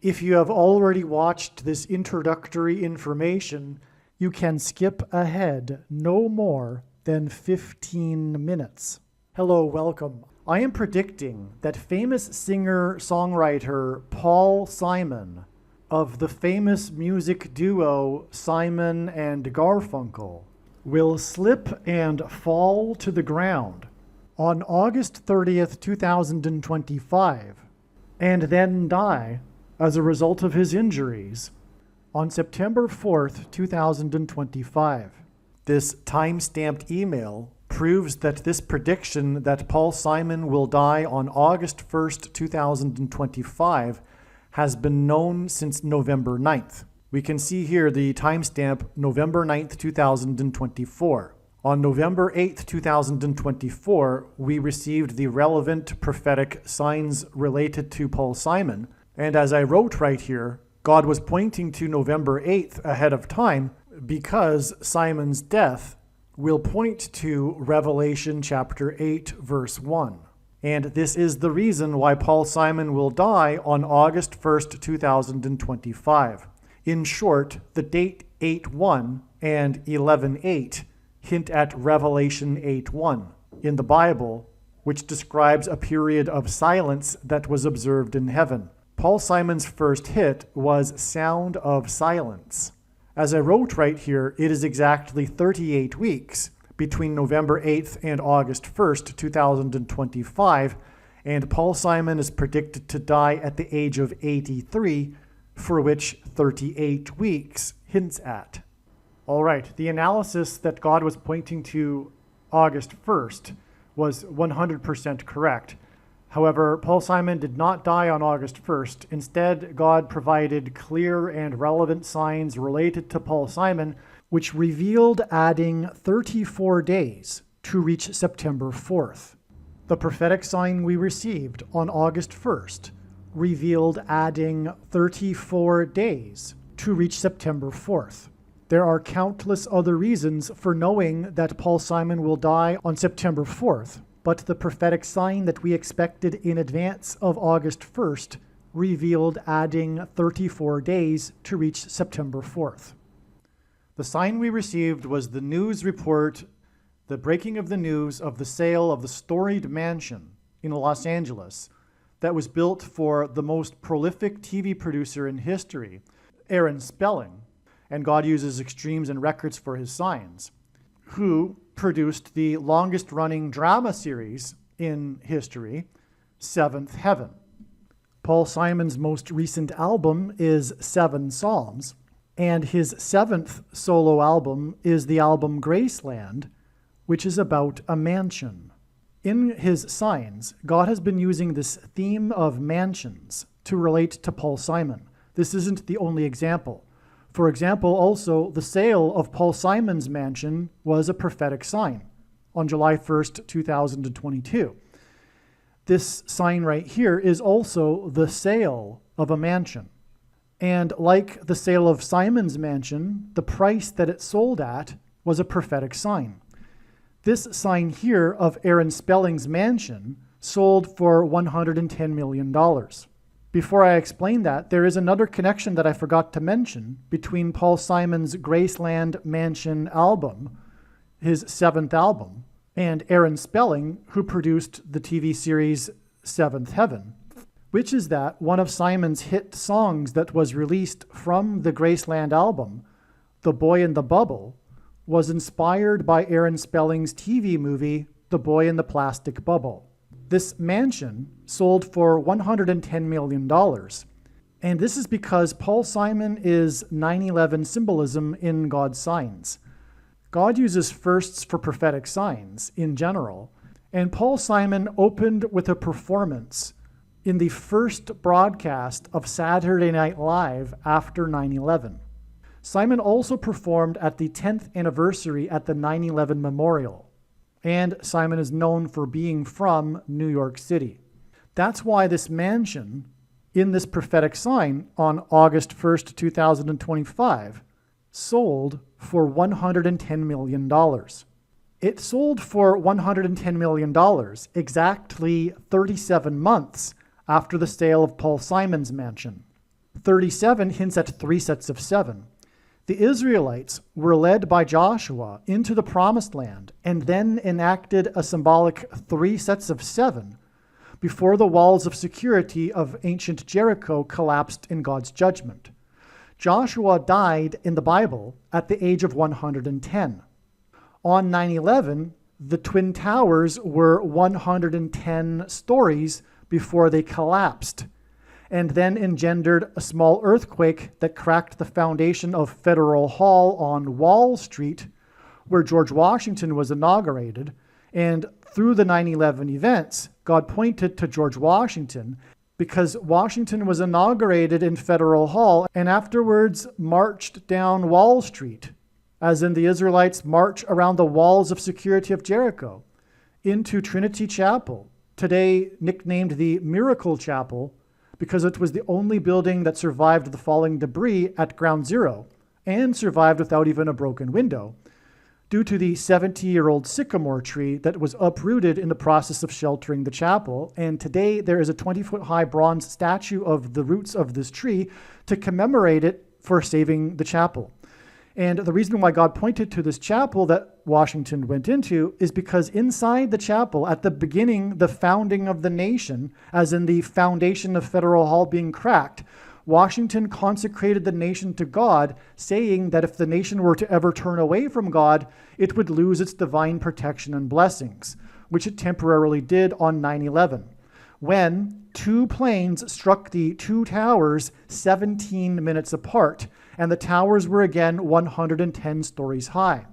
If you have already watched this introductory information, you can skip ahead no more than 15 minutes. Hello, welcome. I am predicting that famous singer-songwriter Paul Simon of the famous music duo Simon and Garfunkel will slip and fall to the ground on August 30th, 2025, and then die as a result of his injuries on September 4th, 2025. This time-stamped email proves that this prediction that Paul Simon will die on August 1st, 2025 has been known since November 9th. We can see here the timestamp November 9th, 2024. On November 8th, 2024, we received the relevant prophetic signs related to Paul Simon. And as I wrote right here, God was pointing to November 8th ahead of time because Simon's death will point to Revelation chapter 8, verse 1. And this is the reason why Paul Simon will die on August 1st, 2025. In short, the date 8:1 and 11:8 hint at Revelation 8:1 in the Bible, which describes a period of silence that was observed in heaven. Paul Simon's first hit was Sound of Silence. As I wrote right here, it is exactly 38 weeks between November 8th and August 1st, 2025, and Paul Simon is predicted to die at the age of 83, for which 38 weeks hints at. All right, the analysis that God was pointing to August 1st was 100% correct. However, Paul Simon did not die on August 1st. Instead, God provided clear and relevant signs related to Paul Simon, which revealed adding 34 days to reach September 4th. The prophetic sign we received on August 1st revealed adding 34 days to reach September 4th. There are countless other reasons for knowing that Paul Simon will die on September 4th. But the prophetic sign that we expected in advance of August 1st revealed adding 34 days to reach September 4th. The sign we received was the news report, the breaking of the news of the sale of the storied mansion in Los Angeles that was built for the most prolific TV producer in history, Aaron Spelling, and God uses extremes and records for his signs, who produced the longest-running drama series in history, Seventh Heaven. Paul Simon's most recent album is 7 Psalms, and his 7th solo album is the album Graceland, which is about a mansion. In his signs, God has been using this theme of mansions to relate to Paul Simon. This isn't the only example. For example, also, the sale of Paul Simon's mansion was a prophetic sign on July 1st, 2022. This sign right here is also the sale of a mansion. And like the sale of Simon's mansion, the price that it sold at was a prophetic sign. This sign here of Aaron Spelling's mansion sold for $110 million. Before I explain that, there is another connection that I forgot to mention between Paul Simon's Graceland Mansion album, his 7th album, and Aaron Spelling, who produced the TV series Seventh Heaven, which is that one of Simon's hit songs that was released from the Graceland album, The Boy in the Bubble, was inspired by Aaron Spelling's TV movie, The Boy in the Plastic Bubble. This mansion sold for $110 million, and this is because Paul Simon is 9/11 symbolism in God's signs. God uses firsts for prophetic signs in general, and Paul Simon opened with a performance in the first broadcast of Saturday Night Live after 9/11. Simon also performed at the 10th anniversary at the 9/11 Memorial. And Simon is known for being from New York City. That's why this mansion in this prophetic sign on August 1st, 2025, sold for $110 million. It sold for $110 million exactly 37 months after the sale of Paul Simon's mansion. 37 hints at 3 sets of 7. The Israelites were led by Joshua into the promised land and then enacted a symbolic 3 sets of 7 before the walls of security of ancient Jericho collapsed in God's judgment. Joshua died in the Bible at the age of 110. On 9/11, the Twin Towers were 110 stories before they collapsed, and then engendered a small earthquake that cracked the foundation of Federal Hall on Wall Street, where George Washington was inaugurated. And through the 9/11 events, God pointed to George Washington because Washington was inaugurated in Federal Hall and afterwards marched down Wall Street, as in the Israelites march around the walls of security of Jericho, into Trinity Chapel, today nicknamed the Miracle Chapel, because it was the only building that survived the falling debris at Ground Zero and survived without even a broken window, due to the 70-year-old sycamore tree that was uprooted in the process of sheltering the chapel. And today there is a 20-foot-high bronze statue of the roots of this tree to commemorate it for saving the chapel. And the reason why God pointed to this chapel that Washington went into is because inside the chapel, at the beginning, the founding of the nation, as in the foundation of Federal Hall being cracked, Washington consecrated the nation to God, saying that if the nation were to ever turn away from God, it would lose its divine protection and blessings, which it temporarily did on 9/11, when 2 planes struck the 2 towers 17 minutes apart, and the towers were again 110 stories high.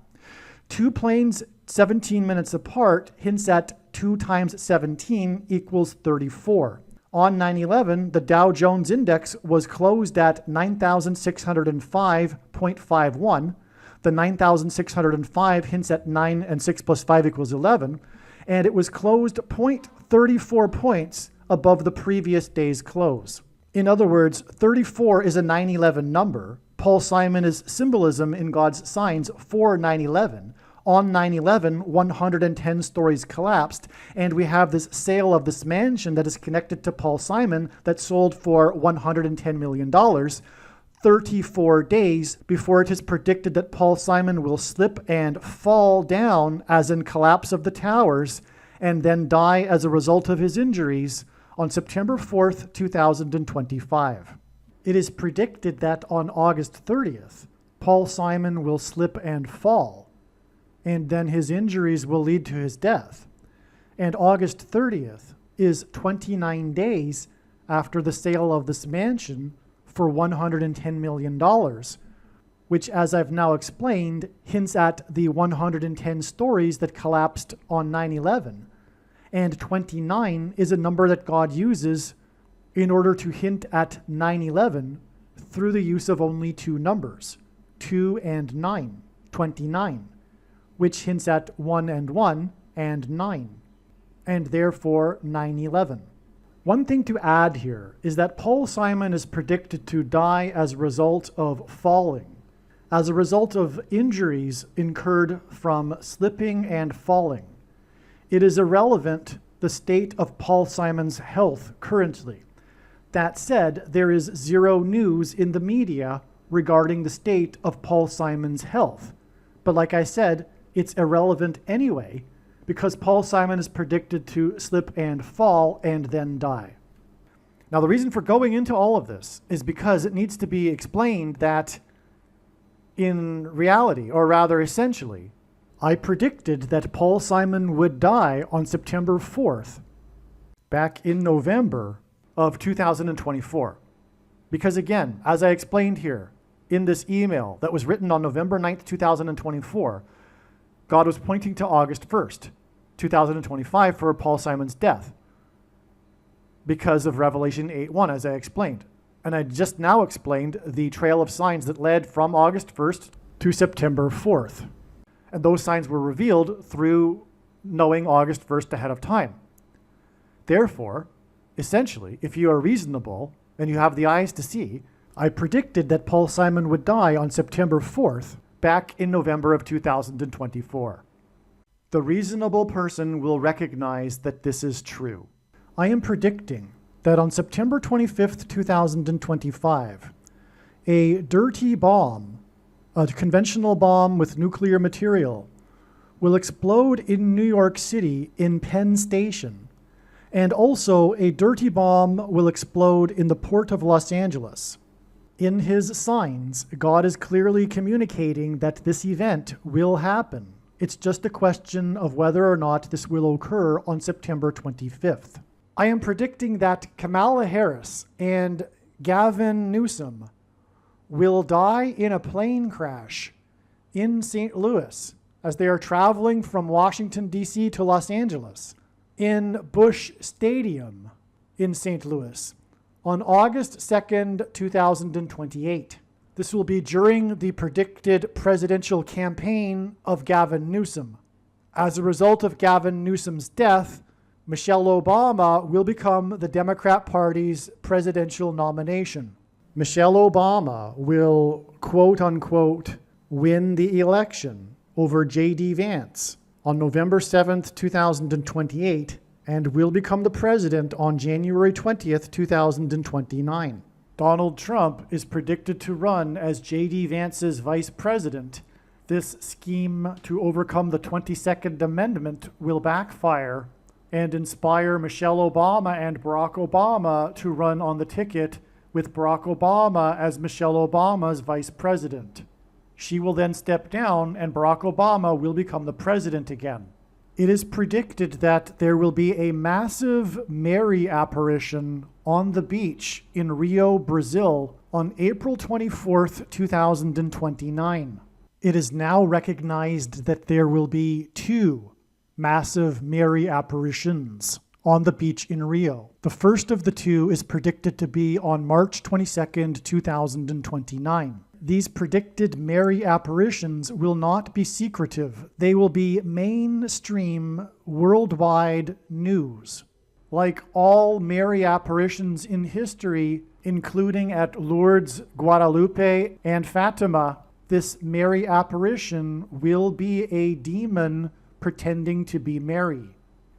2 planes 17 minutes apart hints at 2 times 17 equals 34. On 9/11, the Dow Jones Index was closed at 9,605.51. The 9,605 hints at 9 and 6 plus 5 equals 11, and it was closed 0.34 points above the previous day's close. In other words, 34 is a 9/11 number. Paul Simon is symbolism in God's signs for 9/11. On 9/11, 110 stories collapsed, and we have this sale of this mansion that is connected to Paul Simon that sold for $110 million, 34 days before it is predicted that Paul Simon will slip and fall down, as in collapse of the towers, and then die as a result of his injuries on September 4th, 2025. It is predicted that on August 30th, Paul Simon will slip and fall, and then his injuries will lead to his death. And August 30th is 29 days after the sale of this mansion for $110 million, which, as I've now explained, hints at the 110 stories that collapsed on 9/11. And 29 is a number that God uses in order to hint at 9/11 through the use of only 2 numbers, 2 and 9, 29, which hints at 1 and 1 and 9, and therefore 9/11. One thing to add here is that Paul Simon is predicted to die as a result of falling, as a result of injuries incurred from slipping and falling. It is irrelevant the state of Paul Simon's health currently. That said, there is 0 news in the media regarding the state of Paul Simon's health. But like I said, it's irrelevant anyway, because Paul Simon is predicted to slip and fall and then die. Now, the reason for going into all of this is because it needs to be explained that in reality, or rather essentially, I predicted that Paul Simon would die on September 4th, back in November of 2024. Because again, as I explained here in this email that was written on November 9th, 2024, God was pointing to August 1st, 2025 for Paul Simon's death because of Revelation 8:1, as I explained. And I just now explained the trail of signs that led from August 1st to September 4th. And those signs were revealed through knowing August 1st ahead of time. Therefore, essentially, if you are reasonable and you have the eyes to see, I predicted that Paul Simon would die on September 4th, back in November of 2024. The reasonable person will recognize that this is true. I am predicting that on September 25th, 2025, a dirty bomb, a conventional bomb with nuclear material, will explode in New York City in Penn Station. And also a dirty bomb will explode in the port of Los Angeles. In his signs, God is clearly communicating that this event will happen. It's just a question of whether or not this will occur on September 25th. I am predicting that Kamala Harris and Gavin Newsom will die in a plane crash in St. Louis as they are traveling from Washington, D.C. to Los Angeles in Busch Stadium in St. Louis on August 2nd, 2028. This will be during the predicted presidential campaign of Gavin Newsom. As a result of Gavin Newsom's death, Michelle Obama will become the Democrat Party's presidential nomination. Michelle Obama will, quote unquote, win the election over J.D. Vance on November 7th, 2028, and will become the president on January 20th, 2029. Donald Trump is predicted to run as J.D. Vance's vice president. This scheme to overcome the 22nd Amendment will backfire and inspire Michelle Obama and Barack Obama to run on the ticket with Barack Obama as Michelle Obama's vice president. She will then step down and Barack Obama will become the president again. It is predicted that there will be a massive Mary apparition on the beach in Rio, Brazil on April 24th, 2029. It is now recognized that there will be two massive Mary apparitions on the beach in Rio. The first of the two is predicted to be on March 22nd, 2029. These predicted Mary apparitions will not be secretive. They will be mainstream, worldwide news. Like all Mary apparitions in history, including at Lourdes, Guadalupe, and Fatima, this Mary apparition will be a demon pretending to be Mary.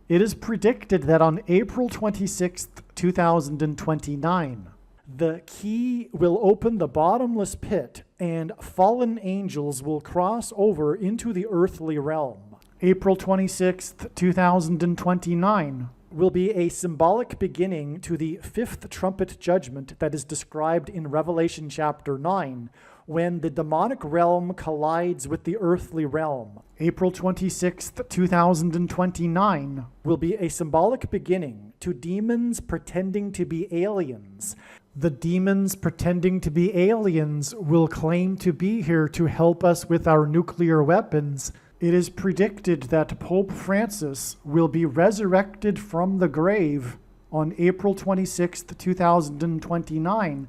It is predicted that on April 26th, 2029, the key will open the bottomless pit and fallen angels will cross over into the earthly realm. April 26th, 2029 will be a symbolic beginning to the fifth trumpet judgment that is described in Revelation chapter 9, when the demonic realm collides with the earthly realm. April 26th, 2029 will be a symbolic beginning to demons pretending to be aliens. The demons pretending to be aliens will claim to be here to help us with our nuclear weapons. It is predicted that Pope Francis will be resurrected from the grave on April 26th, 2029,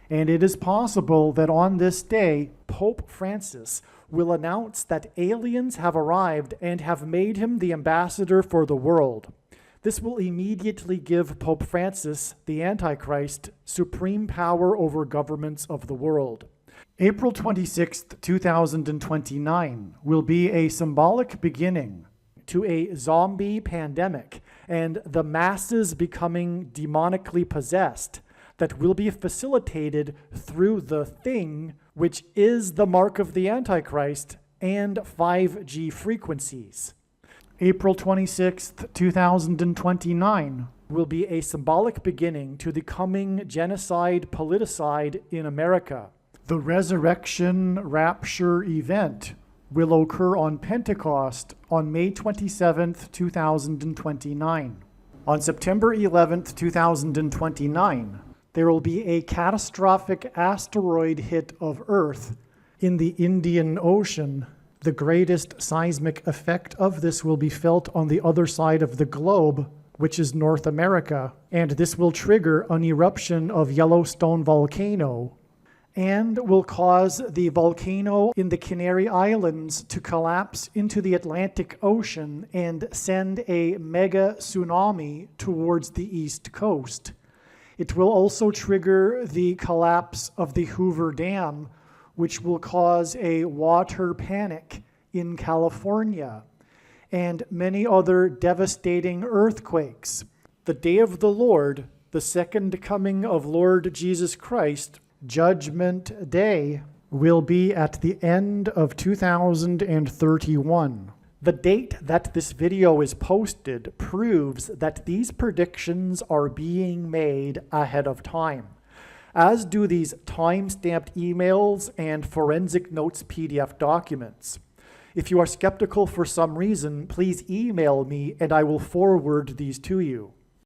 and it is possible that on this day, Pope Francis will announce that aliens have arrived and have made him the ambassador for the world. This will immediately give Pope Francis, the Antichrist, supreme power over governments of the world. April 26th, 2029 will be a symbolic beginning to a zombie pandemic and the masses becoming demonically possessed that will be facilitated through the thing, which is the mark of the Antichrist and 5G frequencies. April 26th, 2029 will be a symbolic beginning to the coming genocide politicide in America. The resurrection rapture event will occur on Pentecost on May 27th, 2029. On September 11th, 2029, there will be a catastrophic asteroid hit of Earth in the Indian Ocean. The greatest seismic effect of this will be felt on the other side of the globe, which is North America, and this will trigger an eruption of Yellowstone volcano and will cause the volcano in the Canary Islands to collapse into the Atlantic Ocean and send a mega tsunami towards the East Coast. It will also trigger the collapse of the Hoover Dam, which will cause a water panic in California, and many other devastating earthquakes. The day of the Lord, the second coming of Lord Jesus Christ, Judgment Day, will be at the end of 2031. The date that this video is posted proves that these predictions are being made ahead of time, as do these time-stamped emails and forensic notes PDF documents. If you are skeptical for some reason, please email me and I will forward these to you.